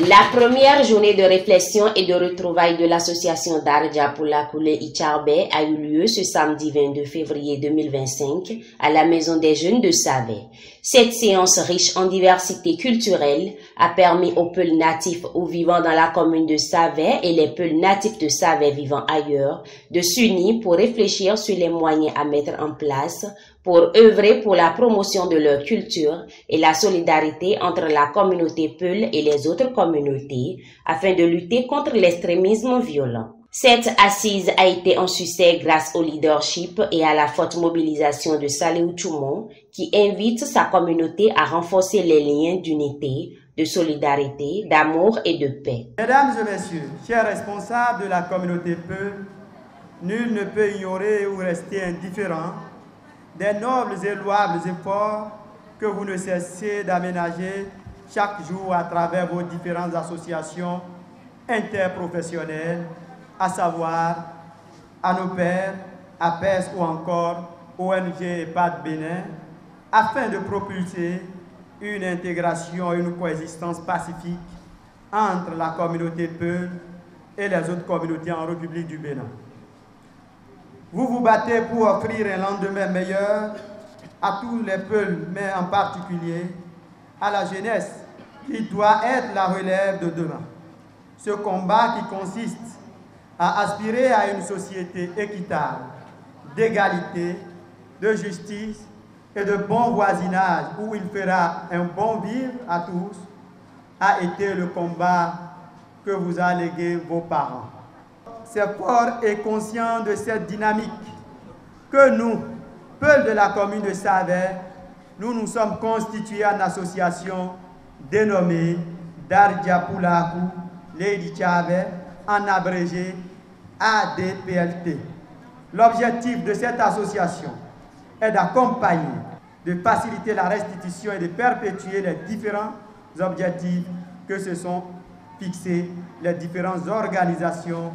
La première journée de réflexion et de retrouvailles de l'association Darja pour la Koulé Icharbe a eu lieu ce samedi 22 février 2025 à la Maison des Jeunes de Savé. Cette séance riche en diversité culturelle a permis aux Peuls natifs vivant dans la commune de Savé et les Peuls natifs de Savé vivant ailleurs de s'unir pour réfléchir sur les moyens à mettre en place pour œuvrer pour la promotion de leur culture et la solidarité entre la communauté Peul et les autres communautés afin de lutter contre l'extrémisme violent. Cette assise a été un succès grâce au leadership et à la forte mobilisation de Saliou Tchoumon qui invite sa communauté à renforcer les liens d'unité, de solidarité, d'amour et de paix. Mesdames et messieurs, chers responsables de la communauté Peul, nul ne peut ignorer ou rester indifférent des nobles et louables efforts que vous ne cessez d'aménager chaque jour à travers vos différentes associations interprofessionnelles, à savoir ANOPER, APES ou encore ONG EPAD Bénin, afin de propulser une intégration et une coexistence pacifique entre la communauté Peul et les autres communautés en République du Bénin. Vous vous battez pour offrir un lendemain meilleur à tous les Peuls, mais en particulier à la jeunesse qui doit être la relève de demain. Ce combat qui consiste à aspirer à une société équitable, d'égalité, de justice et de bon voisinage où il fera un bon vivre à tous, a été le combat que vous a légué vos parents. C'est fort et conscient de cette dynamique que nous, Peuls de la commune de Savé, nous nous sommes constitués en association dénommée Darja pour la Koulé Icharbe, en abrégé ADPLT. L'objectif de cette association est d'accompagner, de faciliter la restitution et de perpétuer les différents objectifs que se sont fixés les différentes organisations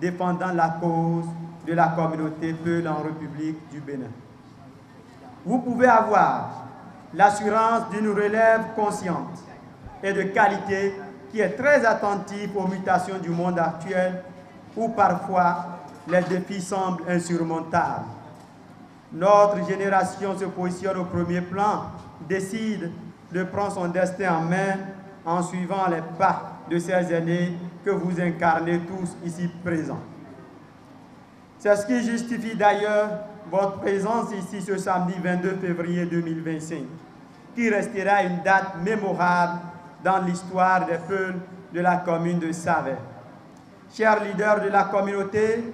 défendant la cause de la communauté Peul en République du Bénin. Vous pouvez avoir l'assurance d'une relève consciente et de qualité qui est très attentive aux mutations du monde actuel où parfois les défis semblent insurmontables. Notre génération se positionne au premier plan, décide de prendre son destin en main en suivant les pas de ces aînés que vous incarnez tous ici présents. C'est ce qui justifie d'ailleurs votre présence ici ce samedi 22 février 2025, qui restera une date mémorable dans l'histoire des Peuls de la commune de Savé. Chers leaders de la communauté,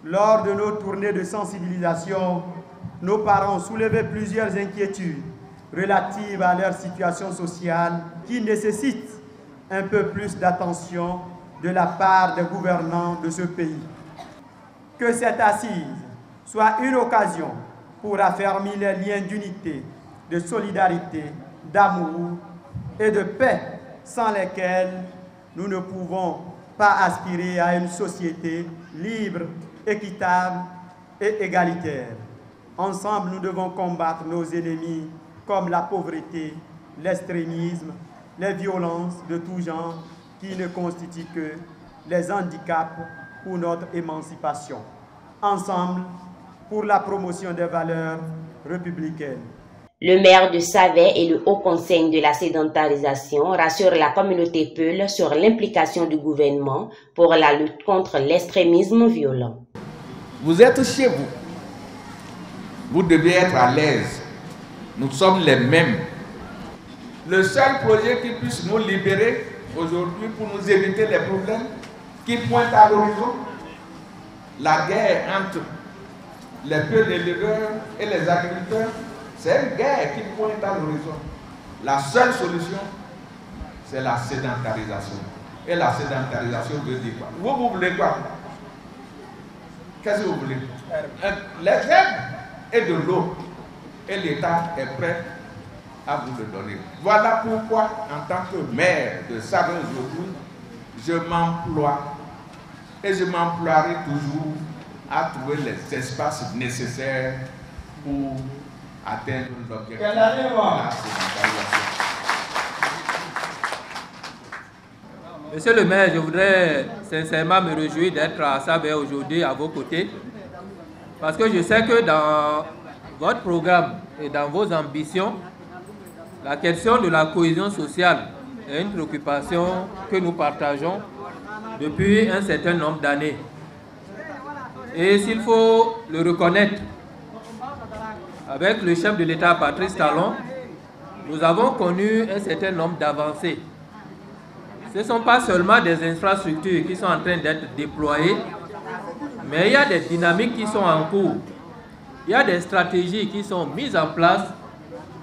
lors de nos tournées de sensibilisation, nos parents ont soulevé plusieurs inquiétudes relatives à leur situation sociale qui nécessitent un peu plus d'attention de la part des gouvernants de ce pays. Que cette assise soit une occasion pour affermir les liens d'unité, de solidarité, d'amour et de paix sans lesquels nous ne pouvons pas aspirer à une société libre, équitable et égalitaire. Ensemble, nous devons combattre nos ennemis comme la pauvreté, l'extrémisme, les violences de tout genre qui ne constituent que les handicaps pour notre émancipation. Ensemble, pour la promotion des valeurs républicaines. Le maire de Savé et le Haut Conseil de la sédentarisation rassurent la communauté Peul sur l'implication du gouvernement pour la lutte contre l'extrémisme violent. Vous êtes chez vous. Vous devez être à l'aise. Nous sommes les mêmes. Le seul projet qui puisse nous libérer aujourd'hui pour nous éviter les problèmes qui pointent à l'horizon, la guerre entre les Peuls éleveurs et les agriculteurs, c'est une guerre qui pointe à l'horizon. La seule solution, c'est la sédentarisation. Et la sédentarisation veut dire quoi? Vous voulez quoi? Qu'est-ce que vous voulez? Les aides et de l'eau. Et l'État est prêt à vous le donner. Voilà pourquoi, en tant que maire de Savé aujourd'hui, je m'emploie et je m'emploierai toujours à trouver les espaces nécessaires pour atteindre l'objectif de la sédentarisation. Monsieur le maire, je voudrais sincèrement me réjouir d'être à Savè aujourd'hui à vos côtés, parce que je sais que dans votre programme et dans vos ambitions, la question de la cohésion sociale est une préoccupation que nous partageons depuis un certain nombre d'années. Et s'il faut le reconnaître, avec le chef de l'État, Patrice Talon, nous avons connu un certain nombre d'avancées. Ce ne sont pas seulement des infrastructures qui sont en train d'être déployées, mais il y a des dynamiques qui sont en cours. Il y a des stratégies qui sont mises en place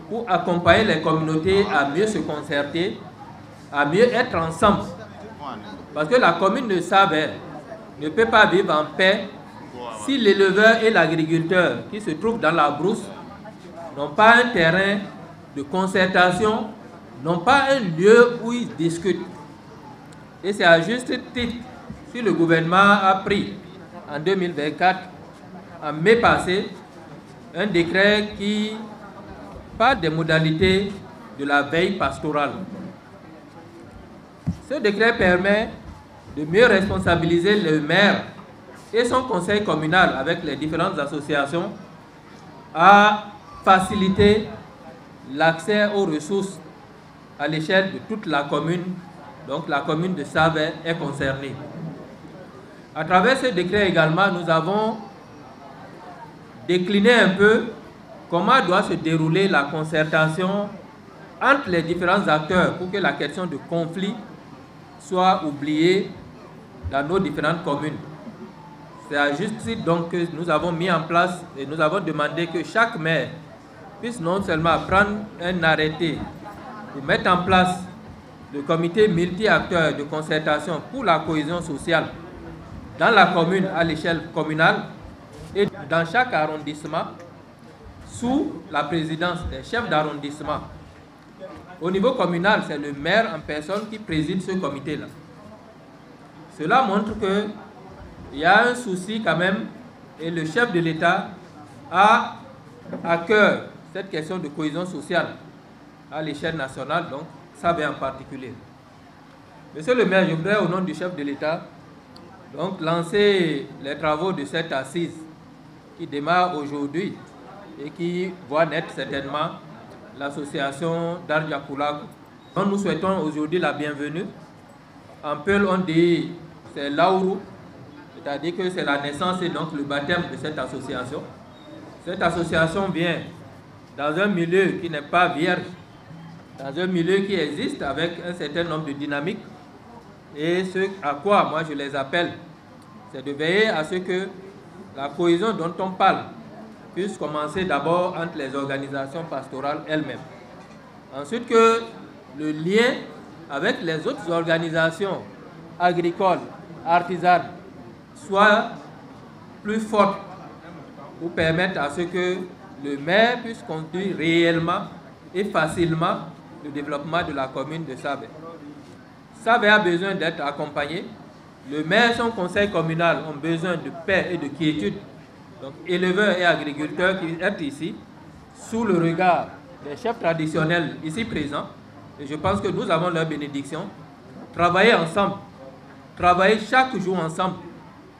pour accompagner les communautés à mieux se concerter, à mieux être ensemble. Parce que la commune de Savè ne peut pas vivre en paix si l'éleveur et l'agriculteur qui se trouvent dans la brousse n'ont pas un terrain de concertation, n'ont pas un lieu où ils discutent. Et c'est à juste titre que le gouvernement a pris en 2024, en mai passé, un décret qui parle des modalités de la veille pastorale. Ce décret permet de mieux responsabiliser le maire et son conseil communal avec les différentes associations à faciliter l'accès aux ressources à l'échelle de toute la commune. Donc la commune de Savè est concernée. À travers ce décret également, nous avons décliné un peu comment doit se dérouler la concertation entre les différents acteurs pour que la question de conflit soit oubliée dans nos différentes communes. C'est à juste titre donc que nous avons mis en place et nous avons demandé que chaque maire puisse non seulement prendre un arrêté pour mettre en place le comité multi-acteurs de concertation pour la cohésion sociale dans la commune à l'échelle communale et dans chaque arrondissement sous la présidence des chefs d'arrondissement. Au niveau communal, c'est le maire en personne qui préside ce comité-là. Cela montre qu'il y a un souci quand même et le chef de l'État a à cœur cette question de cohésion sociale à l'échelle nationale, donc Savè en particulier. Monsieur le maire, je voudrais au nom du chef de l'État donc lancer les travaux de cette assise qui démarre aujourd'hui et qui voit naître certainement l'association d'Ardiapula, dont nous souhaitons aujourd'hui la bienvenue. En Peul, on dit c'est Laourou, c'est-à-dire que c'est la naissance et donc le baptême de cette association. Cette association vient dans un milieu qui n'est pas vierge, dans un milieu qui existe avec un certain nombre de dynamiques. Et ce à quoi moi je les appelle, c'est de veiller à ce que la cohésion dont on parle puisse commencer d'abord entre les organisations pastorales elles-mêmes. Ensuite que le lien avec les autres organisations agricoles, artisanes, soit plus fort pour permettre à ce que le maire puisse conduire réellement et facilement le développement de la commune de Savè. Savè a besoin d'être accompagné. Le maire et son conseil communal ont besoin de paix et de quiétude. Donc éleveurs et agriculteurs qui sont ici, sous le regard des chefs traditionnels ici présents, et je pense que nous avons leur bénédiction, travailler ensemble, travailler chaque jour ensemble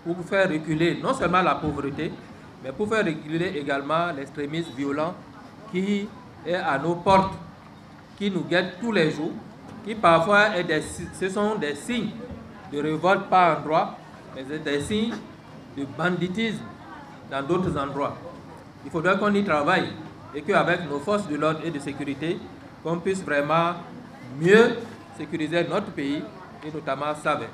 pour faire reculer non seulement la pauvreté, mais pour faire reculer également l'extrémisme violent qui est à nos portes, qui nous guette tous les jours, qui parfois ce sont des signes de révolte par endroit, mais des signes de banditisme dans d'autres endroits. Il faudra qu'on y travaille et qu'avec nos forces de l'ordre et de sécurité, qu'on puisse vraiment mieux sécuriser notre pays et notamment Savè.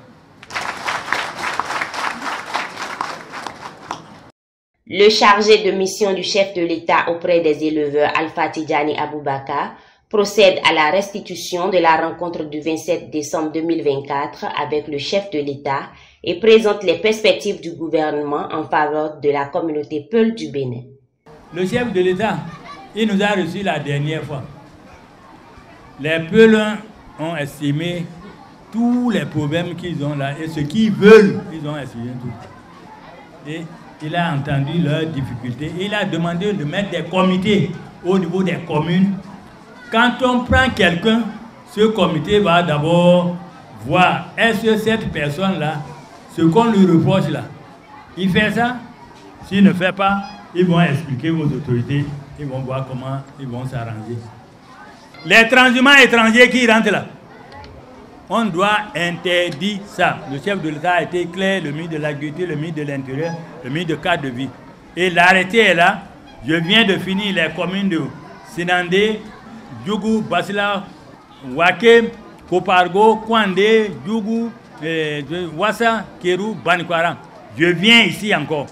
Le chargé de mission du chef de l'État auprès des éleveurs, Alpha Tidjani Aboubakar, procède à la restitution de la rencontre du 27 décembre 2024 avec le chef de l'État et présente les perspectives du gouvernement en faveur de la communauté Peul du Bénin. Le chef de l'État, il nous a reçus la dernière fois. Les Peulins ont estimé tous les problèmes qu'ils ont là et ce qu'ils veulent, ils ont essayé tout. Et il a entendu leurs difficultés. Il a demandé de mettre des comités au niveau des communes. Quand on prend quelqu'un, ce comité va d'abord voir est-ce que cette personne-là, ce qu'on lui reproche là, il fait ça. S'il ne fait pas, ils vont expliquer aux autorités, ils vont voir comment ils vont s'arranger. Les transhumants étrangers qui rentrent là, on doit interdire ça. Le chef de l'État a été clair, le ministre de l'Agriculture, le ministre de l'Intérieur, le ministre de cadre de vie. Et l'arrêté est là. Je viens de finir les communes de Sinandé, Djougou, Basila, Wake, Kopargo, Kwande, Djougou, Wassa, Kéru, Banikwaram. Je viens ici encore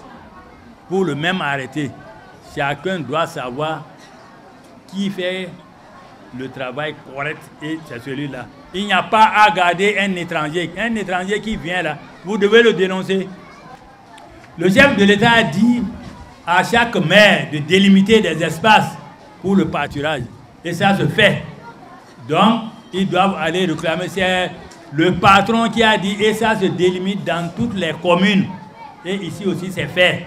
pour le même arrêté. Chacun doit savoir qui fait le travail correct et c'est celui-là. Il n'y a pas à garder un étranger. Un étranger qui vient là, vous devez le dénoncer. Le chef de l'État a dit à chaque maire de délimiter des espaces pour le pâturage. Et ça se fait. Donc, ils doivent aller réclamer. C'est le patron qui a dit, et ça se délimite dans toutes les communes. Et ici aussi, c'est fait.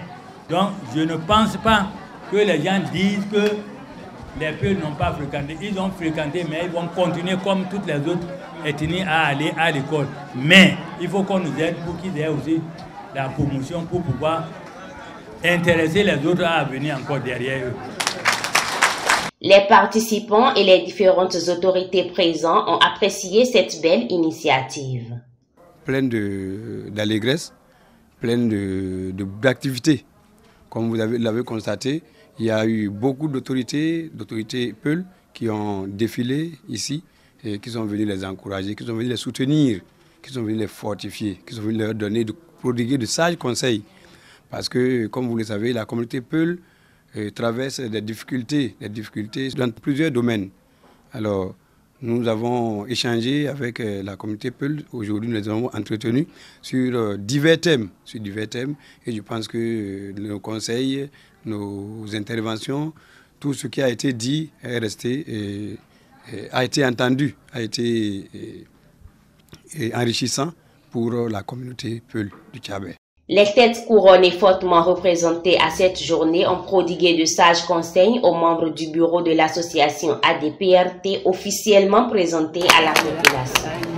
Donc, je ne pense pas que les gens disent que les peuples n'ont pas fréquenté. Ils ont fréquenté, mais ils vont continuer comme toutes les autres ethnies à aller à l'école. Mais il faut qu'on nous aide pour qu'ils aient aussi la promotion pour pouvoir intéresser les autres à venir encore derrière eux. Les participants et les différentes autorités présentes ont apprécié cette belle initiative. Pleine d'allégresse, pleine d'activités. Comme vous l'avez constaté, il y a eu beaucoup d'autorités Peul qui ont défilé ici et qui sont venus les encourager, qui sont venus les soutenir, qui sont venus les fortifier, qui sont venus leur donner, prodiguer de sages conseils. Parce que, comme vous le savez, la communauté Peul traverse des difficultés dans plusieurs domaines. Alors, nous avons échangé avec la communauté Peul. Aujourd'hui, nous les avons entretenus sur divers thèmes. Et je pense que nos conseils, nos interventions, tout ce qui a été dit est resté, a été entendu, a été enrichissant pour la communauté Peul du Tcharbet. Les têtes couronnées fortement représentées à cette journée ont prodigué de sages conseils aux membres du bureau de l'association ADPRT officiellement présentés à la population.